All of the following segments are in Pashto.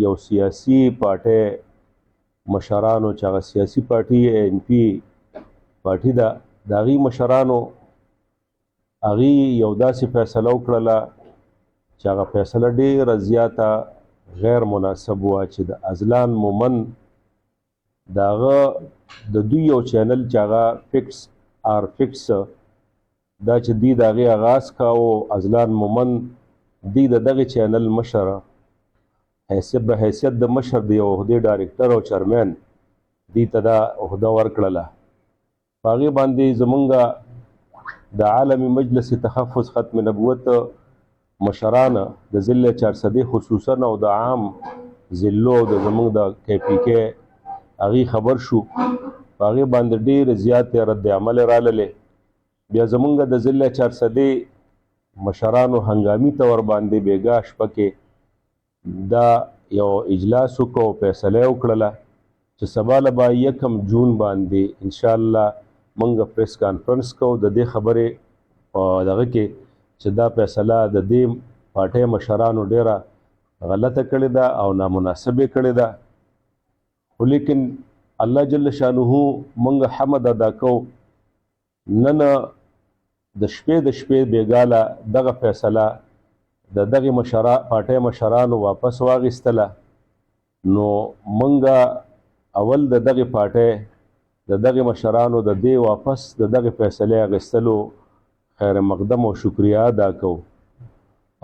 یو سیاسي پارټۍ مشرانو چې هغه سیاسي پارټي NP پارټي ده د هغې مشرانو هغې یو داسې فیصله وکړله چې هغه فیصله ډېره زیاته غیر مناسب وه چې د ازلان مومند د هغه د دوی یو چینل چې هغه فکس دا چې دوی د هغې آغاز کاوه ازلان مومند دوی د دغې چینل مشر به حیثیت د مشر د یو عهدې ډایرکټر او چیرمین دوی ته دا عهده ورکړله په هغې باندې زمونږ د عالمي مجلس تحفظ ختم نبوت مشران د ضلع 400 خصوصا او د عام ضلعو د زمونږ د KPK هغې خبر شو په هغې باندې ډېرې زیاتې رد عمل راللې بیا زمونږ د ضلع 400 مشرانو هنګامي طور باندې بیګا شپه کې دا یو اجلاس وکړو فیصله یې وکړله چې سبا له به 1 جون باندې انشاءالله موږ پریس کانفرنس کوو د دې خبرې په دغه کې چې دا فیصله د دې پارټۍ مشرانو ډیره غلطه کړې ده او نامناسبه کړې ده خو لیکن الله جل شانه موږ حمد ادا کوو نن د شپې بیګاله دغه فیصله د دغه پارټۍ مشرانو واپس واغیستله نو موږ اول د دغه پارټۍ د دغه مشرانو د دې واپس د دغه فیصلې اغیستلو خیر مقدم او شکریه ادا کوو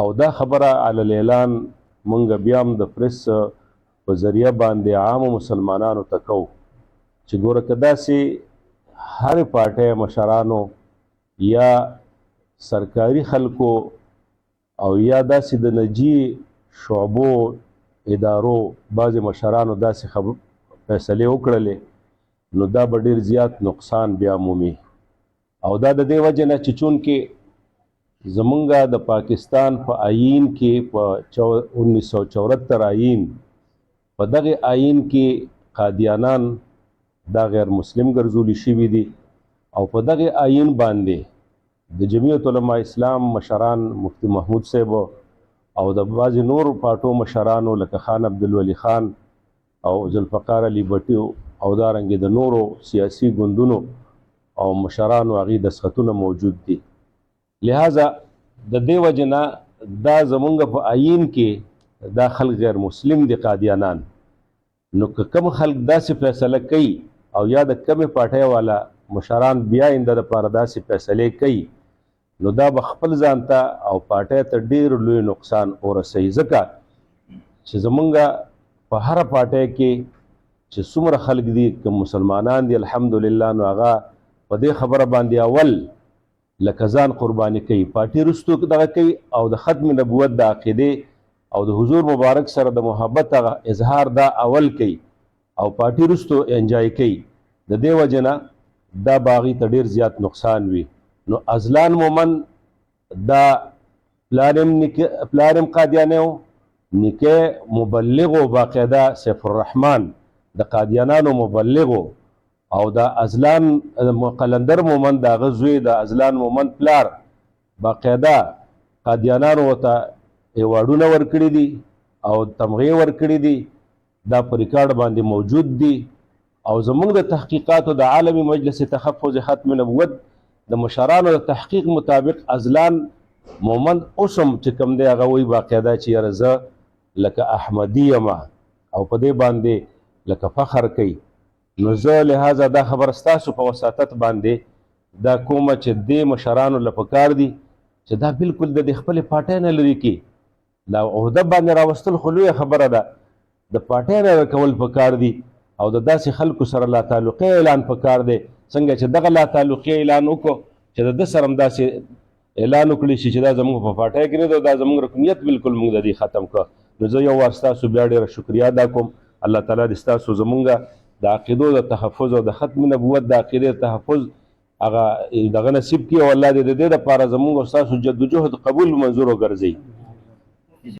او دا خبره علی الاعلان موږ بیا هم د پریس په ذریعه باندې عامو مسلمانانو ته کوو چې ګوره که داسې هر پارټۍ مشرانو یا سرکاري خلکو او یا داسې د نجی شعبو ادارو بعضې مشرانو داسې فیصلې وکړلې نو دا به ډېر زیات نقصان بیا مومي او دا د دې وجې نه چې چونکې زمونږ د پاکستان په آیین کې په 1974 آیین په دغه آیین کې قادیانان دا غیر مسلم ګرځولي شوي دي او په دغه آیین باندې د جمعیت علماء اسلام مشران مفتی محمود صاحب او د بعضې نور پارټو مشرانو لکه خان عبدالولي خان او ذوالفقار علي بټي او دارنګې د نورو سیاسي ګوندونو او مشرانو هغې دستخطونه موجود دي لہذا د دې وجې نه دا زمونږ په آیین کې دا خلک غیر مسلم دي قادیانان نو که کوم خلک داسې فیصله کوي او یا د کمې پارټۍ والا مشران بیا آینده دپاره داسې فیصلې کوي نو دا به خپل ځان ته او پارټۍ ته ډېر لوی نقصان ورسوي ځکه چې زمونږ په هره پارټۍ کې چې څومره خلک دي که مسلمانان دي الحمدلله نو هغه په دې خبره باندې اول لکه ځان قرباني کوي پارټي رستو دغه کوي او د ختم نبوت د عقیدې او د حضور مبارک سره د محبت هغه اظهار دا اول کوي او پارټي رستو انجای کوي د دې وجې نه دا باغی ته ډېر زیات نقصان وي نو ازلان مومند دا پلارم قادیانی و نیکه مبلغ و باقاعده سیف الرحمن د قادیانانو مبلغ او دا ازلان قلندر مومند دا غزوی د ازلان مومند پلار باقاعده قادیانانو ته ایوارډونه ورکړي دي او تمغې ورکړي دي دا په ریکارډ باندې موجود دي او زمونږ د تحقیقاتو د عالمي مجلس تحفظ ختم نبوت د مشرانو د تحقیق مطابق ازلان مومند اوسم چې کوم دی هغه وایي باقاعده چې یاره زه لکه احمدي یم او په دې باندې لکه فخر کوي نو زه لہذا دا خبر ستاسو په وساطت باندې دا کومه چې دې مشرانو له پکار دي چې دا بالکل د خپلې پارټۍ نه لرې کړي دا عهده باندې راوستل خو لویه خبره ده د پارټۍ نه کول پکار دي او د داسې خلکو سره لا تعلقي اعلان پکار دی څنګه چې دغه لا تعلقي اعلان وکړو چې د ده سره هم داسې اعلان وکړي شي چې دا زموږ په پارټۍ کې نه ده دا زموږ رکنیت بالکل موږ د دې ختم کړه نو زه یو وار ستاسو بیا ډېره شکریه ادا کوم الله تعالی دې ستاسو زموږ د عقیدو د تحفظ او د ختم نبوت د عقیدې تحفظ هغه دغه نصیب کړي او الله دې د دې دپاره زموږ او ستاسو جدوجهد قبول منظور وګرځوي